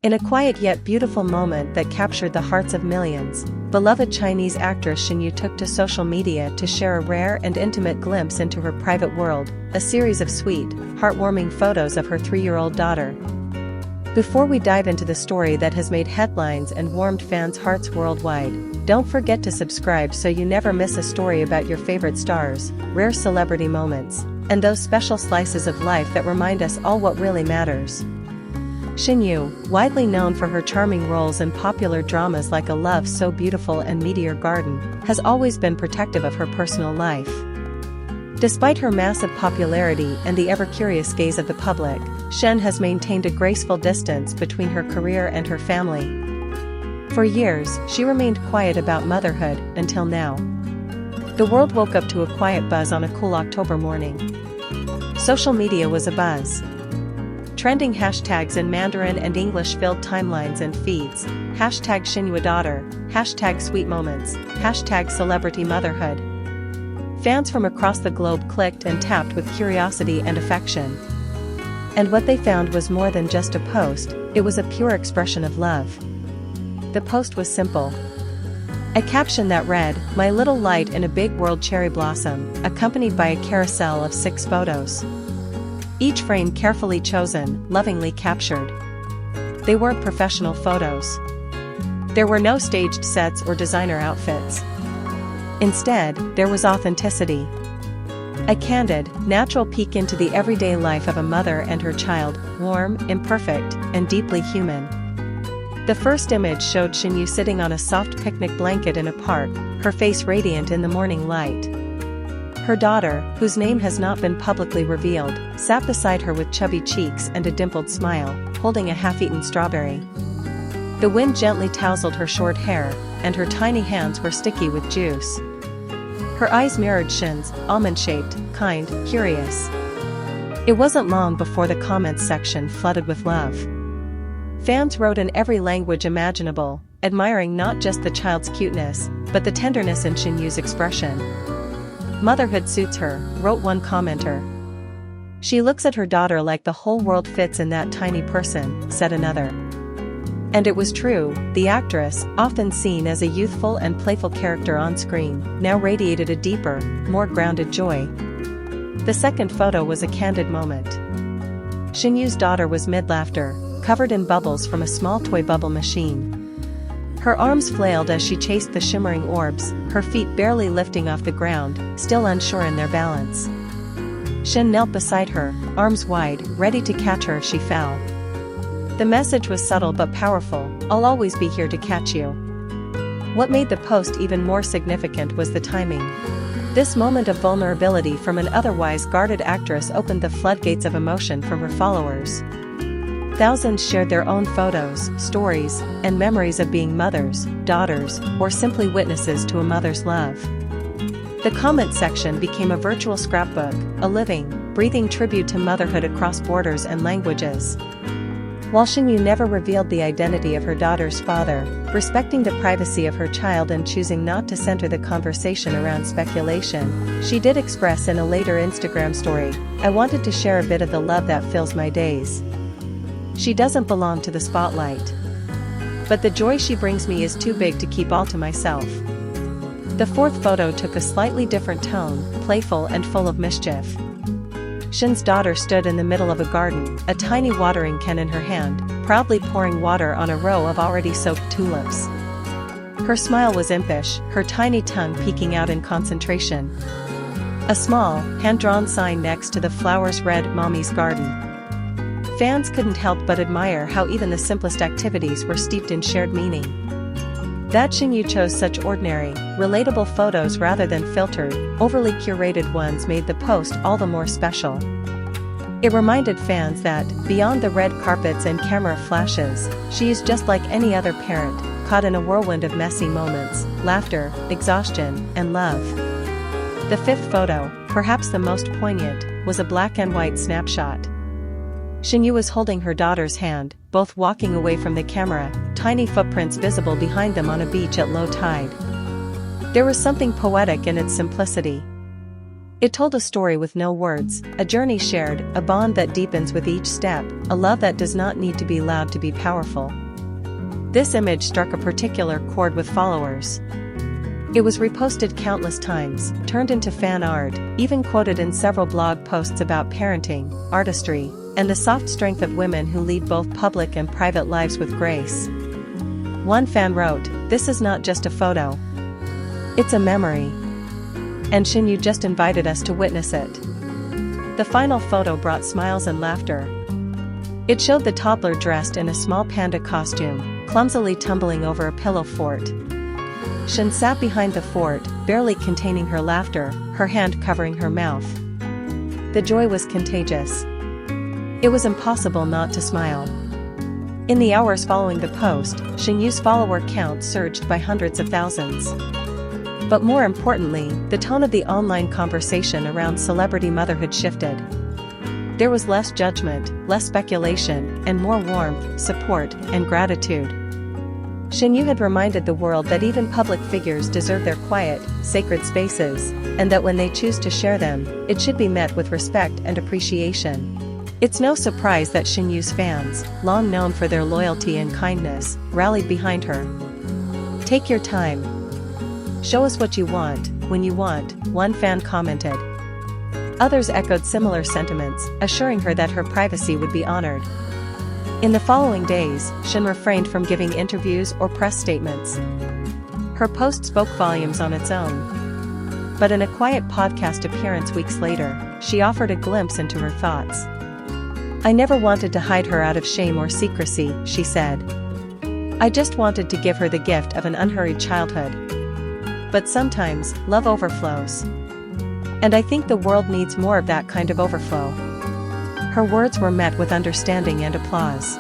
In a quiet yet beautiful moment that captured the hearts of millions, beloved Chinese actress Shen Yue took to social media to share a rare and intimate glimpse into her private world, a series of sweet, heartwarming photos of her 3-year-old daughter. Before we dive into the story that has made headlines and warmed fans' hearts worldwide, don't forget to subscribe so you never miss a story about your favorite stars, rare celebrity moments, and those special slices of life that remind us all what really matters. Shen Yue, widely known for her charming roles in popular dramas like A Love So Beautiful and Meteor Garden, has always been protective of her personal life. Despite her massive popularity and the ever-curious gaze of the public, Shen has maintained a graceful distance between her career and her family. For years, she remained quiet about motherhood, until now. The world woke up to a quiet buzz on a cool October morning. Social media was abuzz. Trending hashtags in Mandarin and English filled timelines and feeds, hashtag Shen Yue daughter, hashtag sweet moments, hashtag celebrity motherhood. Fans from across the globe clicked and tapped with curiosity and affection. And what they found was more than just a post, it was a pure expression of love. The post was simple. A caption that read, "My little light in a big world cherry blossom," accompanied by a carousel of 6 photos. Each frame carefully chosen, lovingly captured. They weren't professional photos. There were no staged sets or designer outfits. Instead, there was authenticity. A candid, natural peek into the everyday life of a mother and her child, warm, imperfect, and deeply human. The first image showed Shen Yue sitting on a soft picnic blanket in a park, her face radiant in the morning light. Her daughter, whose name has not been publicly revealed, sat beside her with chubby cheeks and a dimpled smile, holding a half-eaten strawberry. The wind gently tousled her short hair, and her tiny hands were sticky with juice. Her eyes mirrored Shen's, almond-shaped, kind, curious. It wasn't long before the comments section flooded with love. Fans wrote in every language imaginable, admiring not just the child's cuteness, but the tenderness in Shen Yue's expression. "Motherhood suits her," wrote one commenter. "She looks at her daughter like the whole world fits in that tiny person," said another. And it was true, the actress, often seen as a youthful and playful character on screen, now radiated a deeper, more grounded joy. The second photo was a candid moment. Shen Yue's daughter was mid-laughter, covered in bubbles from a small toy bubble machine. Her arms flailed as she chased the shimmering orbs, her feet barely lifting off the ground, still unsure in their balance. Shen knelt beside her, arms wide, ready to catch her if she fell. The message was subtle but powerful, "I'll always be here to catch you." What made the post even more significant was the timing. This moment of vulnerability from an otherwise guarded actress opened the floodgates of emotion from her followers. Thousands shared their own photos, stories, and memories of being mothers, daughters, or simply witnesses to a mother's love. The comment section became a virtual scrapbook, a living, breathing tribute to motherhood across borders and languages. While Shen Yue never revealed the identity of her daughter's father, respecting the privacy of her child and choosing not to center the conversation around speculation, she did express in a later Instagram story, "I wanted to share a bit of the love that fills my days. She doesn't belong to the spotlight. But the joy she brings me is too big to keep all to myself." The fourth photo took a slightly different tone, playful and full of mischief. Shen's daughter stood in the middle of a garden, a tiny watering can in her hand, proudly pouring water on a row of already soaked tulips. Her smile was impish, her tiny tongue peeking out in concentration. A small, hand-drawn sign next to the flowers read, "Mommy's Garden." Fans couldn't help but admire how even the simplest activities were steeped in shared meaning. That Shen Yue chose such ordinary, relatable photos rather than filtered, overly curated ones made the post all the more special. It reminded fans that, beyond the red carpets and camera flashes, she is just like any other parent, caught in a whirlwind of messy moments, laughter, exhaustion, and love. The fifth photo, perhaps the most poignant, was a black and white snapshot. Shen Yue was holding her daughter's hand, both walking away from the camera, tiny footprints visible behind them on a beach at low tide. There was something poetic in its simplicity. It told a story with no words, a journey shared, a bond that deepens with each step, a love that does not need to be loud to be powerful. This image struck a particular chord with followers. It was reposted countless times, turned into fan art, even quoted in several blog posts about parenting, artistry, and the soft strength of women who lead both public and private lives with grace. One fan wrote, "This is not just a photo. It's a memory. And Shen Yue just invited us to witness it." The final photo brought smiles and laughter. It showed the toddler dressed in a small panda costume, clumsily tumbling over a pillow fort. Shen sat behind the fort, barely containing her laughter, her hand covering her mouth. The joy was contagious. It was impossible not to smile. In the hours following the post, Shen Yue's follower count surged by hundreds of thousands. But more importantly, the tone of the online conversation around celebrity motherhood shifted. There was less judgment, less speculation, and more warmth, support, and gratitude. Shen Yue had reminded the world that even public figures deserve their quiet, sacred spaces, and that when they choose to share them, it should be met with respect and appreciation. It's no surprise that Shen Yue's fans, long known for their loyalty and kindness, rallied behind her. "Take your time. Show us what you want, when you want," one fan commented. Others echoed similar sentiments, assuring her that her privacy would be honored. In the following days, Shen refrained from giving interviews or press statements. Her post spoke volumes on its own. But in a quiet podcast appearance weeks later, she offered a glimpse into her thoughts. "I never wanted to hide her out of shame or secrecy," she said. "I just wanted to give her the gift of an unhurried childhood. But sometimes, love overflows. And I think the world needs more of that kind of overflow." Her words were met with understanding and applause.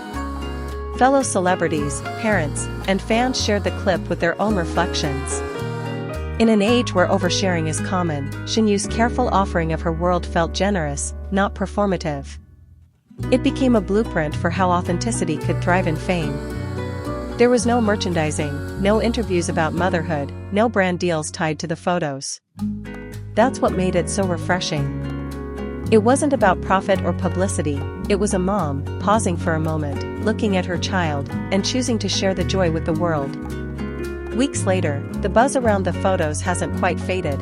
Fellow celebrities, parents, and fans shared the clip with their own reflections. In an age where oversharing is common, Shen Yue's careful offering of her world felt generous, not performative. It became a blueprint for how authenticity could thrive in fame. There was no merchandising, no interviews about motherhood, no brand deals tied to the photos. That's what made it so refreshing. It wasn't about profit or publicity, it was a mom, pausing for a moment, looking at her child, and choosing to share the joy with the world. Weeks later, the buzz around the photos hasn't quite faded.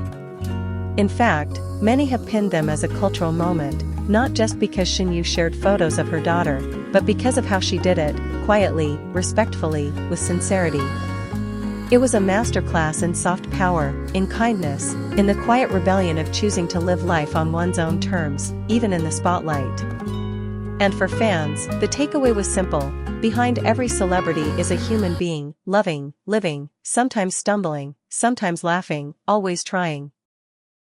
In fact, many have pinned them as a cultural moment, not just because Shen Yue shared photos of her daughter, but because of how she did it, quietly, respectfully, with sincerity. It was a masterclass in soft power, in kindness, in the quiet rebellion of choosing to live life on one's own terms, even in the spotlight. And for fans, the takeaway was simple: behind every celebrity is a human being, loving, living, sometimes stumbling, sometimes laughing, always trying.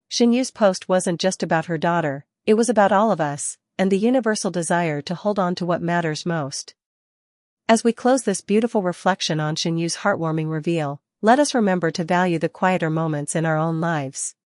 Shen Yue's post wasn't just about her daughter, it was about all of us, and the universal desire to hold on to what matters most. As we close this beautiful reflection on Shen Yue's heartwarming reveal, let us remember to value the quieter moments in our own lives.